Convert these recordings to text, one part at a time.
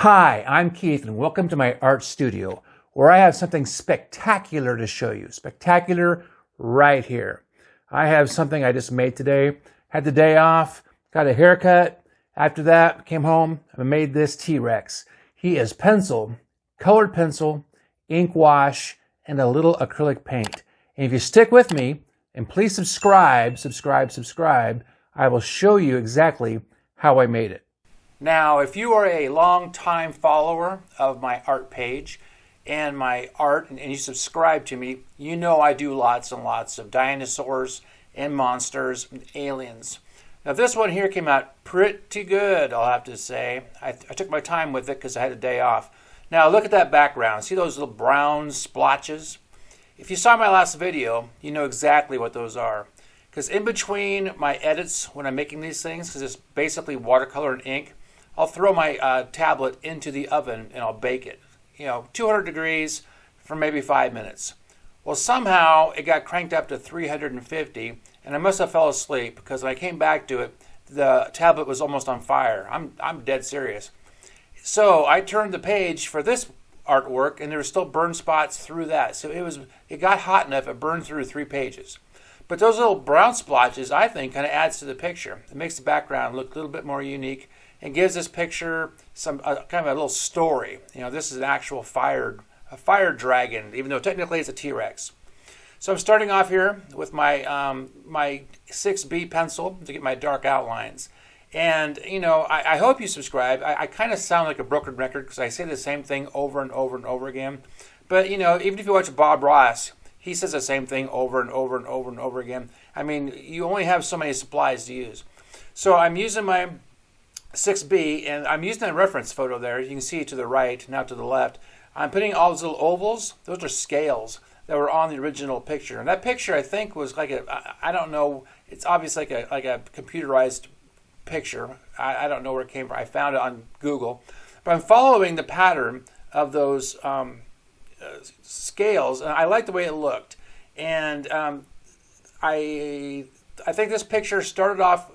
Hi, I'm Keith, and welcome to my art studio, where I have something spectacular to show you. Spectacular right here. I have something I just made today. Had the day off, got a haircut. After that, came home and made this T-Rex. He is pencil, colored pencil, ink wash, and a little acrylic paint. And if you stick with me, and please subscribe, I will show you exactly how I made it. Now, if you are a long-time follower of my art page and my art, and you subscribe to me, you know I do lots and lots of dinosaurs and monsters and aliens. Now, this one here came out pretty good, I'll have to say. I took my time with it because I had a day off. Now, look at that background. See those little brown splotches? If you saw my last video, you know exactly what those are. Because in between my edits when I'm making these things, because it's basically watercolor and ink, I'll throw my tablet into the oven and I'll bake it. 200 degrees for maybe 5 minutes. Well, somehow it got cranked up to 350, and I must have fell asleep because when I came back to it, the tablet was almost on fire. I'm dead serious. So I turned the page for this artwork, and there were still burn spots through that. So it got hot enough it burned through 3 pages. But those little brown splotches, I think, kind of adds to the picture. It makes the background look a little bit more unique and gives this picture some kind of a little story. This is an actual fire dragon, even though technically it's a T-Rex. So I'm starting off here with my my 6B pencil to get my dark outlines. And I hope you subscribe. I kind of sound like a broken record because I say the same thing over and over and over again. But even if you watch Bob Ross, he says the same thing over and over and over and over again. I mean, you only have so many supplies to use. So I'm using my 6B, and I'm using a reference photo there. You can see it to the right, now to the left. I'm putting all those little ovals. Those are scales that were on the original picture. And that picture, I think, was like I don't know, it's obviously like a computerized picture. I don't know where it came from. I found it on Google. But I'm following the pattern of those scales, and I like the way it looked. And I think this picture started off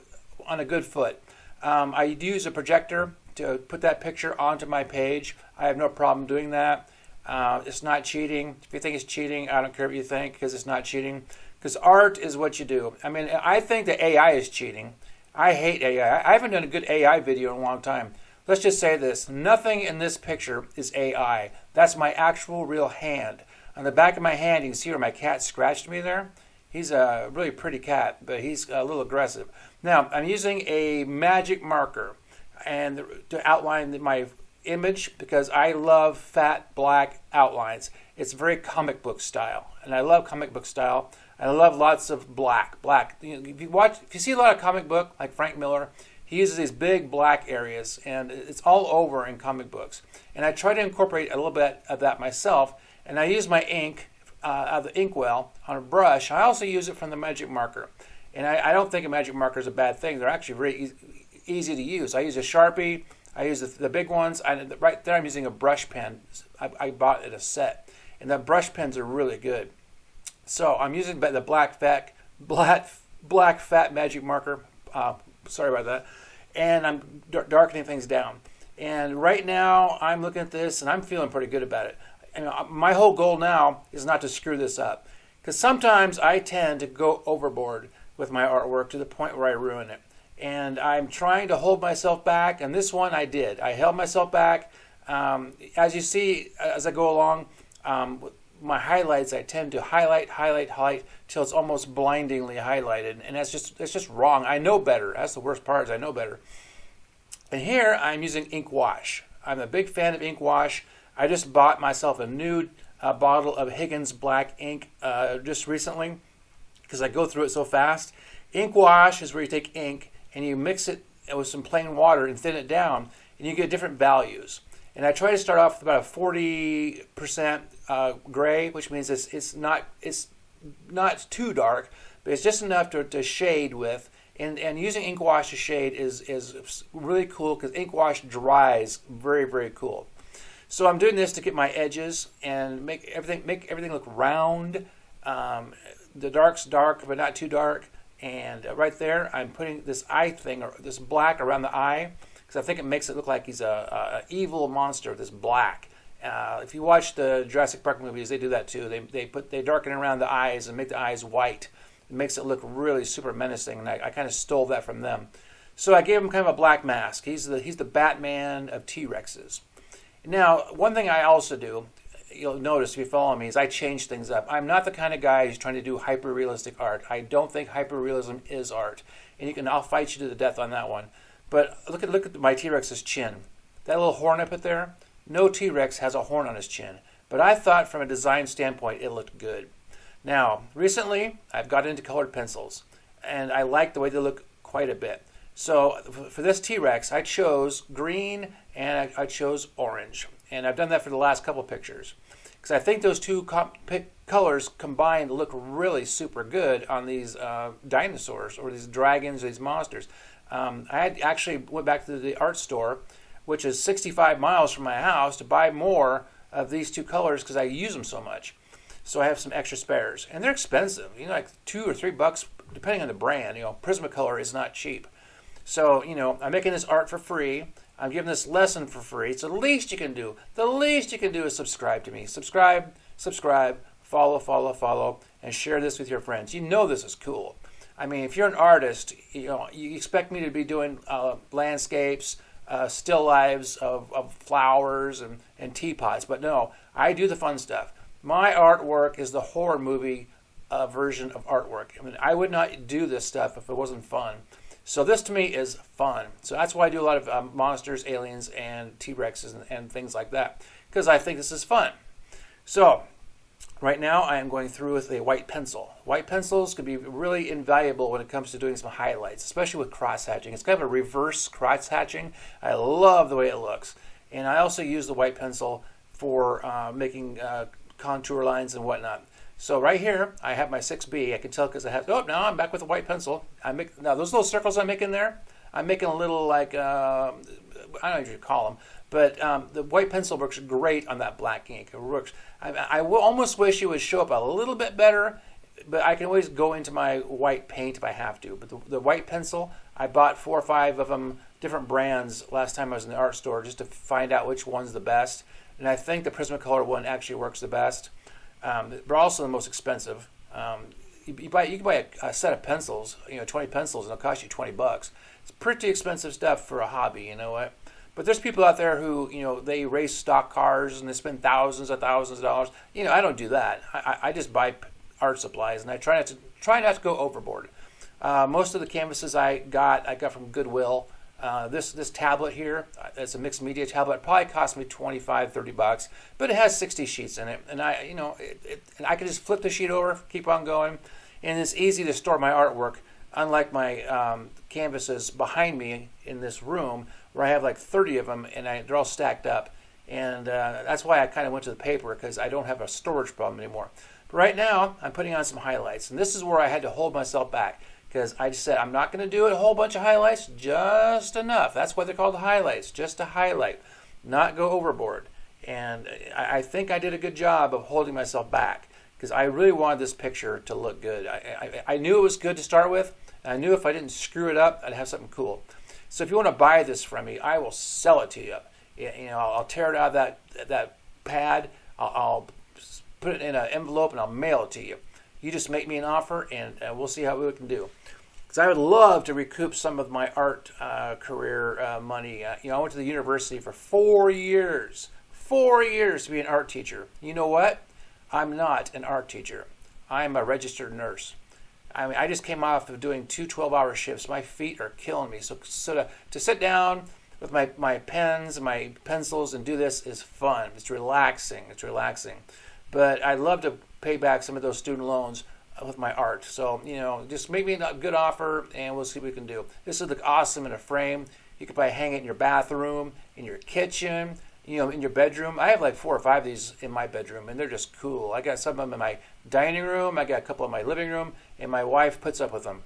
on a good foot. I use a projector to put that picture onto my page. I have no problem doing that. It's not cheating. If you think it's cheating, I don't care what you think, because it's not cheating. Because art is what you do. I mean, I think that AI is cheating. I hate AI. I haven't done a good AI video in a long time. Let's just say this. Nothing in this picture is AI. That's my actual real hand. On the back of my hand, you can see where my cat scratched me there. He's a really pretty cat, but he's a little aggressive. Now, I'm using a magic marker and to outline my image because I love fat black outlines. It's very comic book style, and I love comic book style. I love lots of black. If you see a lot of comic book, like Frank Miller, he uses these big black areas, and it's all over in comic books. And I try to incorporate a little bit of that myself, and I use my ink out of the inkwell on a brush. I also use it from the magic marker. And I don't think a magic marker is a bad thing. They're actually very easy to use. I use a Sharpie. I use the big ones. Right there I'm using a brush pen. I bought it a set. And the brush pens are really good. So I'm using the black fat magic marker. Sorry about that. And I'm darkening things down. And right now I'm looking at this and I'm feeling pretty good about it. And my whole goal now is not to screw this up. Because sometimes I tend to go overboard with my artwork to the point where I ruin it. And I'm trying to hold myself back, and this one I did. I held myself back. As you see, as I go along, my highlights, I tend to highlight till it's almost blindingly highlighted, and it's just wrong. I know better. That's the worst part, is I know better. And here I'm using ink wash. I'm a big fan of ink wash. I just bought myself a new bottle of Higgins black ink just recently, because I go through it so fast. Ink wash is where you take ink and you mix it with some plain water and thin it down, and you get different values. And I try to start off with about a 40% gray, which means it's not too dark, but it's just enough to shade with. And using ink wash to shade is really cool because ink wash dries very, very cool. So I'm doing this to get my edges and make everything look round. The dark's dark, but not too dark. And right there, I'm putting this eye thing, or this black around the eye, because I think it makes it look like he's a evil monster that's black. If you watch the Jurassic Park movies, they do that too. They darken around the eyes and make the eyes white. It makes it look really super menacing, and I kind of stole that from them. So I gave him kind of a black mask. He's the Batman of T-Rexes. Now, one thing I also do, you'll notice if you follow me, is I change things up. I'm not the kind of guy who's trying to do hyper-realistic art. I don't think hyper-realism is art, and I'll fight you to the death on that one. But look at my T-Rex's chin. That little horn I put there. No T-Rex has a horn on his chin, but I thought from a design standpoint it looked good. Now, recently I've got into colored pencils, and I like the way they look quite a bit. So for this T-Rex, I chose green and I chose orange, and I've done that for the last couple pictures because I think those two colors combined look really super good on these dinosaurs or these dragons, or these monsters. I actually went back to the art store, which is 65 miles from my house, to buy more of these two colors because I use them so much. So I have some extra spares, and they're expensive. Like $2 or $3 depending on the brand. Prismacolor is not cheap. So I'm making this art for free. I'm giving this lesson for free. It's the least you can do. The least you can do is subscribe to me. Subscribe, follow, and share this with your friends. This is cool. I mean, if you're an artist, you expect me to be doing landscapes, still lives of flowers and teapots. But no, I do the fun stuff. My artwork is the horror movie version of artwork. I mean, I would not do this stuff if it wasn't fun. So this to me is fun. So that's why I do a lot of monsters, aliens, and T-Rexes and things like that, because I think this is fun. So right now I am going through with a white pencil. White pencils can be really invaluable when it comes to doing some highlights, especially with cross-hatching. It's kind of a reverse cross-hatching. I love the way it looks. And I also use the white pencil for making contour lines and whatnot. So right here, I have my 6B. I can tell because I have, now I'm back with a white pencil. Now those little circles I'm making there, I'm making a little like, I don't know what you call them, but the white pencil works great on that black ink. It works. I almost wish it would show up a little bit better, but I can always go into my white paint if I have to. But the white pencil, I bought 4 or 5 of them, different brands, last time I was in the art store just to find out which one's the best. And I think the Prismacolor one actually works the best. They're also the most expensive. You can buy a set of pencils, 20 pencils, and it'll cost you $20. It's pretty expensive stuff for a hobby, you know what? But there's people out there who, they race stock cars and they spend thousands of dollars. I don't do that. I just buy art supplies, and I try not to go overboard. Most of the canvases I got from Goodwill. This tablet here, it's a mixed media tablet. It probably cost me $25-30, but it has 60 sheets in it, and and I can just flip the sheet over, keep on going, and it's easy to store my artwork. Unlike my canvases behind me in this room, where I have like 30 of them, and they're all stacked up, and that's why I kind of went to the paper, because I don't have a storage problem anymore. But right now, I'm putting on some highlights, and this is where I had to hold myself back. Because I just said, I'm not going to do a whole bunch of highlights, just enough. That's why they're called highlights, just to highlight, not go overboard. And I think I did a good job of holding myself back, because I really wanted this picture to look good. I knew it was good to start with, and I knew if I didn't screw it up, I'd have something cool. So if you want to buy this from me, I will sell it to you. I'll tear it out of that pad, I'll put it in an envelope, and I'll mail it to you. You just make me an offer, and we'll see how we can do. Because I would love to recoup some of my art career money. I went to the university for 4 years. 4 years to be an art teacher. You know what? I'm not an art teacher. I'm a registered nurse. I mean, I just came off of doing 2 12-hour shifts. My feet are killing me. So to sit down with my pens and my pencils and do this is fun. It's relaxing. But I'd love to pay back some of those student loans with my art. So, just make me a good offer, and we'll see what we can do. This would look awesome in a frame. You could probably hang it in your bathroom, in your kitchen, in your bedroom. I have like 4 or 5 of these in my bedroom, and they're just cool. I got some of them in my dining room. I got a couple in my living room, and my wife puts up with them.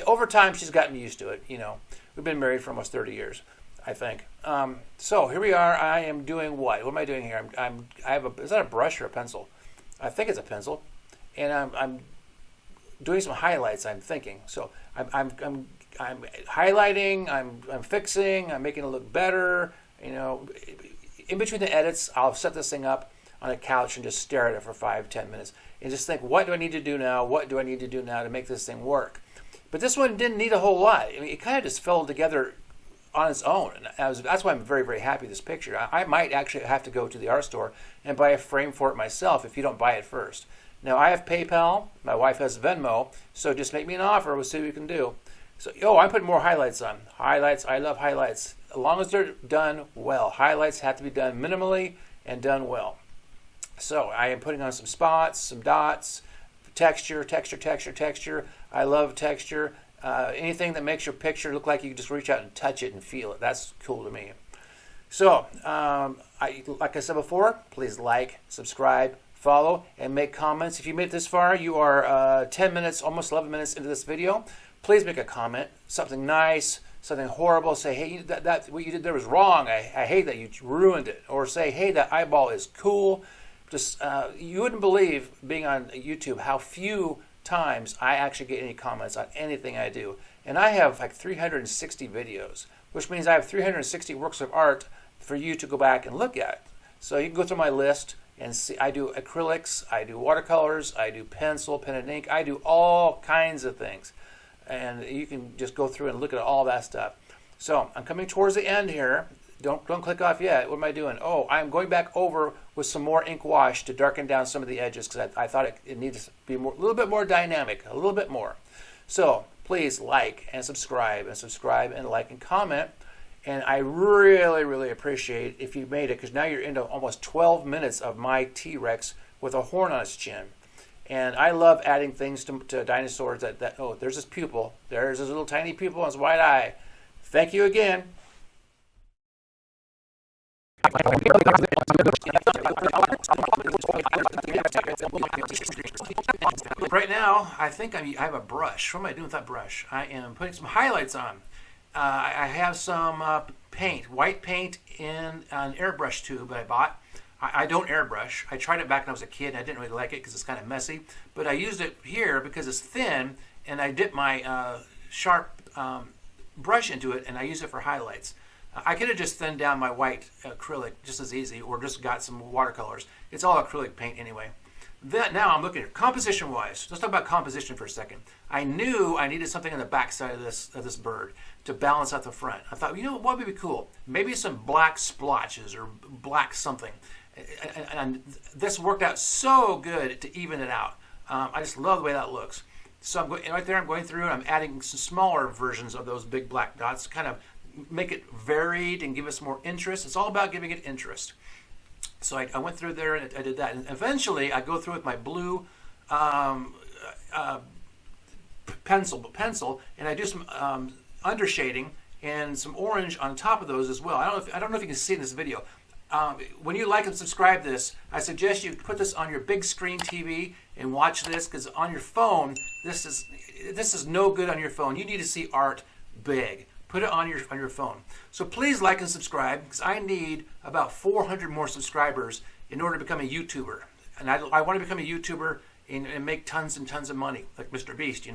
Over time, she's gotten used to it. We've been married for almost 30 years. I think. So here we are. I am doing what? What am I doing here? Is that a brush or a pencil? I think it's a pencil, and I'm doing some highlights. I'm thinking. So I'm highlighting, I'm fixing, I'm making it look better. You know, in between the edits, I'll set this thing up on a couch and just stare at it for 5-10 minutes and just think, what do I need to do now? What do I need to do now to make this thing work? But this one didn't need a whole lot. I mean, it kind of just fell together on its own. And that's why I'm very, very happy with this picture. I might actually have to go to the art store and buy a frame for it myself if you don't buy it first. Now, I have PayPal. My wife has Venmo. So just make me an offer. We'll see what we can do. So, I'm putting more highlights on. Highlights, I love highlights. As long as they're done well. Highlights have to be done minimally and done well. So I am putting on some spots, some dots, texture. I love texture. Anything that makes your picture look like you can just reach out and touch it and feel it. That's cool to me. So, like I said before, please like, subscribe, follow, and make comments. If you made it this far, you are 10 minutes, almost 11 minutes into this video. Please make a comment, something nice, something horrible. Say, hey, that what you did there was wrong. I hate that you ruined it. Or say, hey, that eyeball is cool. Just you wouldn't believe, being on YouTube, how few times I actually get any comments on anything I do. And I have like 360 videos, which means I have 360 works of art for you to go back and look at. So you can go through my list and see. I do acrylics, I do watercolors, I do pencil, pen and ink, I do all kinds of things. And you can just go through and look at all that stuff. So I'm coming towards the end here. Don't click off yet. What am I doing? Oh, I'm going back over with some more ink wash to darken down some of the edges because I thought it needed to be a little bit more dynamic, a little bit more. So please like and subscribe and like and comment. And I really, really appreciate if you made it, because now you're into almost 12 minutes of my T-Rex with a horn on its chin. And I love adding things to dinosaurs that, oh, there's this pupil. There's this little tiny pupil on his white eye. Thank you again. Right now, I think I have a brush. What am I doing with that brush? I am putting some highlights on. I have some paint, white paint in an airbrush tube that I bought. I don't airbrush. I tried it back when I was a kid and I didn't really like it because it's kind of messy. But I used it here because it's thin, and I dipped my sharp brush into it and I use it for highlights. I could have just thinned down my white acrylic just as easy, or just got some watercolors. It's all acrylic paint anyway. Now I'm looking at composition-wise. Let's talk about composition for a second. I knew I needed something on the back side of this bird to balance out the front. I thought, what would be cool? Maybe some black splotches or black something. And this worked out so good to even it out. I just love the way that looks. So I'm going through and I'm adding some smaller versions of those big black dots to kind of make it varied and give us more interest. It's all about giving it interest. So I went through there and I did that. And eventually I go through with my blue pencil, and I do some undershading and some orange on top of those as well. I don't know if you can see in this video. When you like and subscribe this, I suggest you put this on your big screen TV and watch this, because on your phone, this is no good on your phone. You need to see art big. Put it on your phone. So please like and subscribe, because I need about 400 more subscribers in order to become a YouTuber. And I want to become a YouTuber and make tons and tons of money, like Mr. Beast,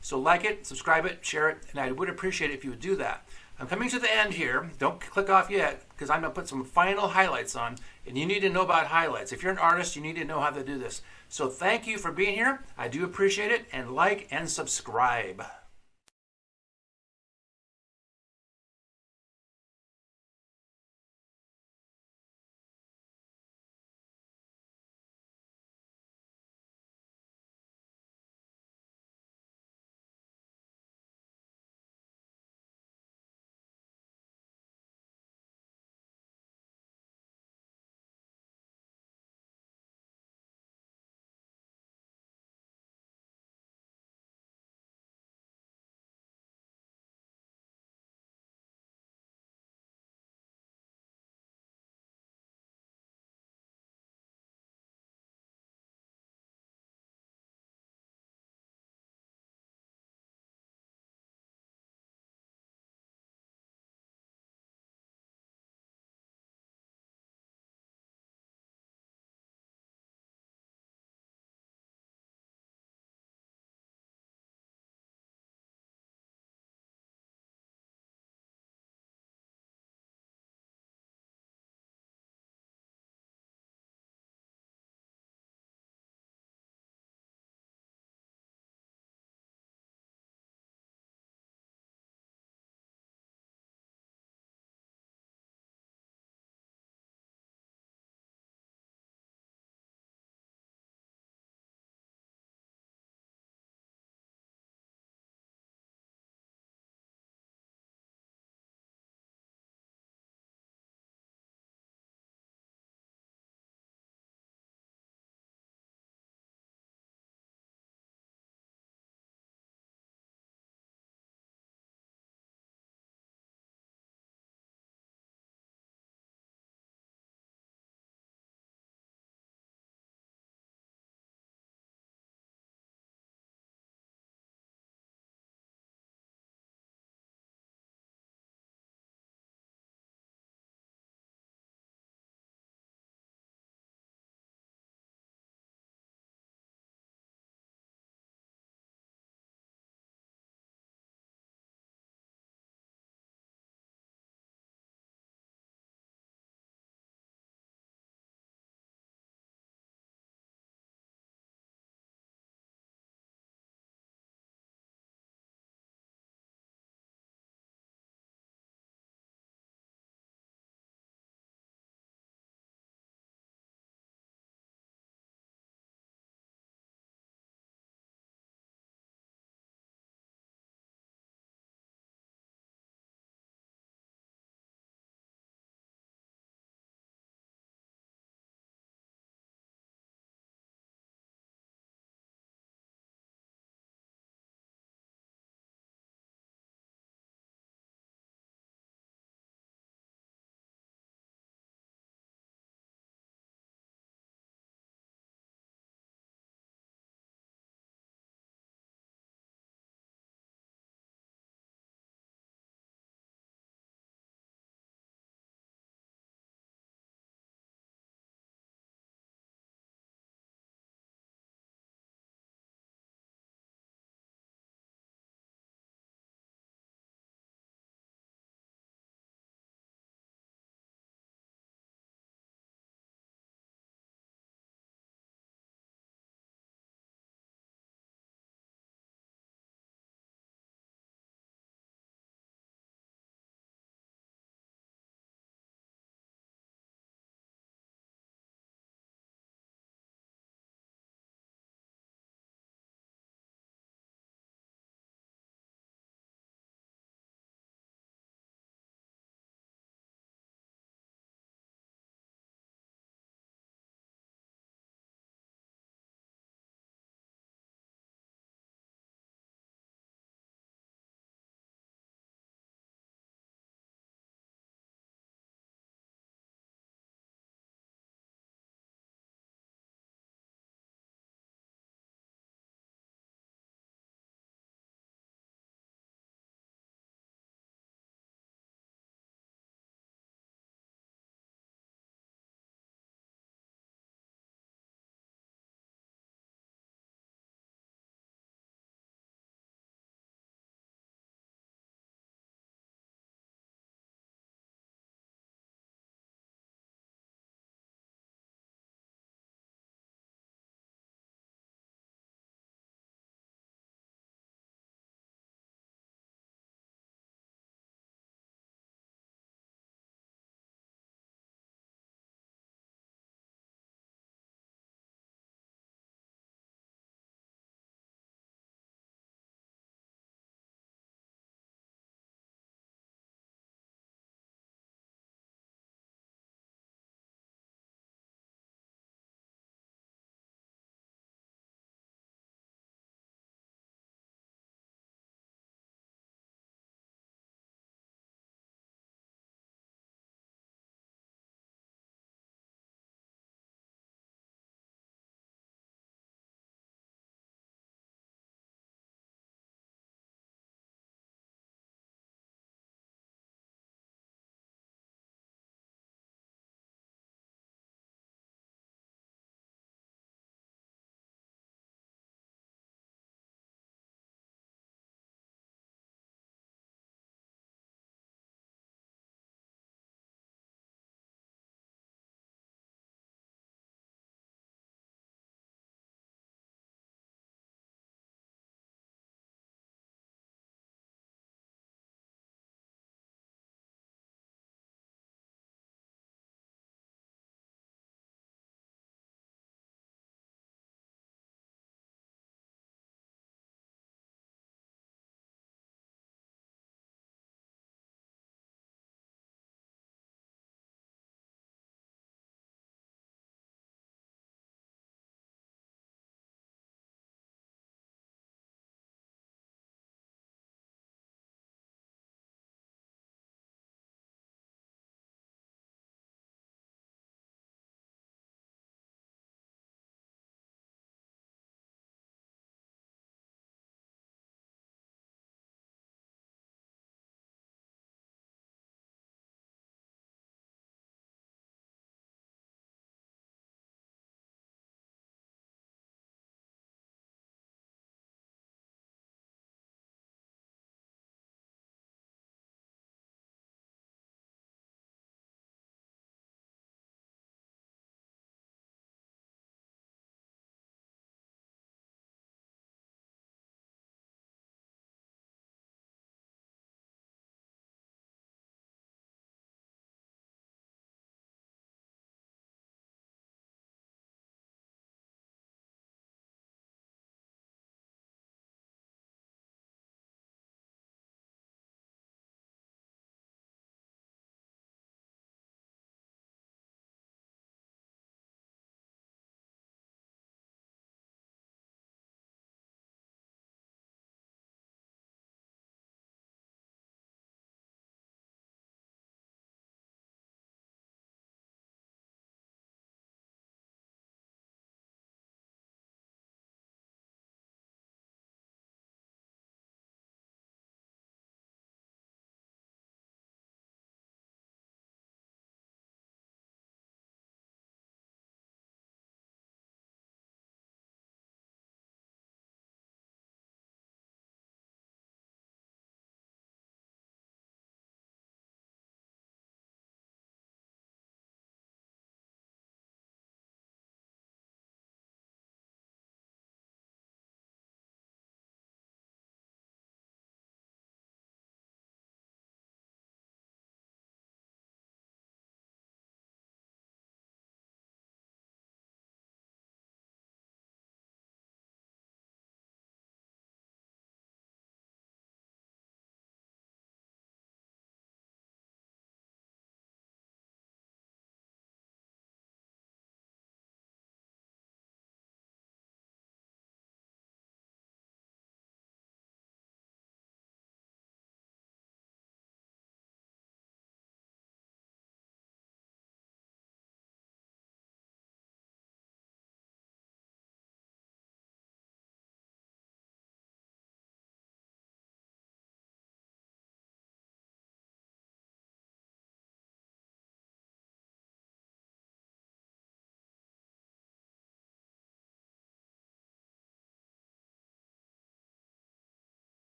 So like it, subscribe it, share it, and I would appreciate it if you would do that. I'm coming to the end here. Don't click off yet, because I'm going to put some final highlights on, and you need to know about highlights. If you're an artist, you need to know how to do this. So thank you for being here. I do appreciate it, and like and subscribe.